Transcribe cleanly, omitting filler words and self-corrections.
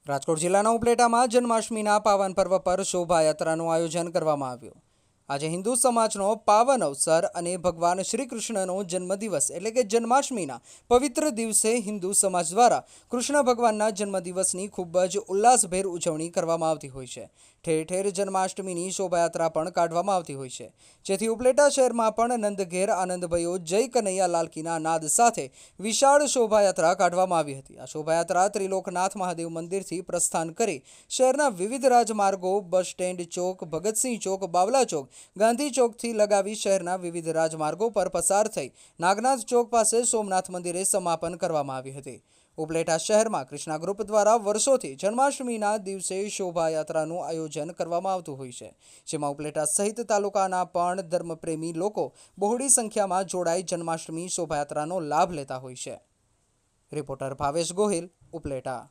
રાજકોટ જિલ્લાના ઉપલેટામાં જન્માષ્ટમીના પાવન પર્વ પર શોભાયાત્રાનું આયોજન કરવામાં આવ્યું। આજે હિન્દુ સમાજનો પાવન અવસર અને ભગવાન શ્રી કૃષ્ણનો જન્મદિવસ એટલે કે જન્માષ્ટમીના પવિત્ર દિવસે હિન્દુ સમાજ દ્વારા કૃષ્ણ ભગવાનના જન્મદિવસની ખૂબ જ ઉલ્લાસભેર ઉજવણી કરવામાં આવતી હોય છે। ઠેર ઠેર જન્માષ્ટમીની શોભાયાત્રા પણ કાઢવામાં આવતી હોય છે, જેથી ઉપલેટા શહેરમાં પણ નંદઘેર આનંદભયો જય કનૈયા લાલ કીના નાદ સાથે વિશાળ શોભાયાત્રા કાઢવામાં આવી હતી। આ શોભાયાત્રા ત્રિલોકનાથ મહાદેવ મંદિરથી પ્રસ્થાન કરી શહેરના વિવિધ રાજમાર્ગો, બસ સ્ટેન્ડ ચોક, ભગતસિંહ ચોક, બાવલા ચોક, ગાંધી ચોકથી લગાવી શહેરના વિવિધ રાજમાર્ગો પર પસાર થઈ નાગનાથ ચોક પાસે સોમનાથ મંદિરે સમાપન કરવામાં આવી હતી। ઉપલેટા શહેરમાં કૃષ્ણા ગ્રુપ દ્વારા વર્ષોથી જન્માષ્ટમીના દિવસે શોભાયાત્રાનું આયોજન કરવામાં આવતું હોય છે, જેમાં ઉપલેટા સહિત તાલુકાના પણ ધર્મપ્રેમી લોકો બહોળી સંખ્યામાં જોડાઈ જન્માષ્ટમી શોભાયાત્રાનો લાભ લેતા હોય છે। રિપોર્ટર ભાવેશ ગોહિલ, ઉપલેટા।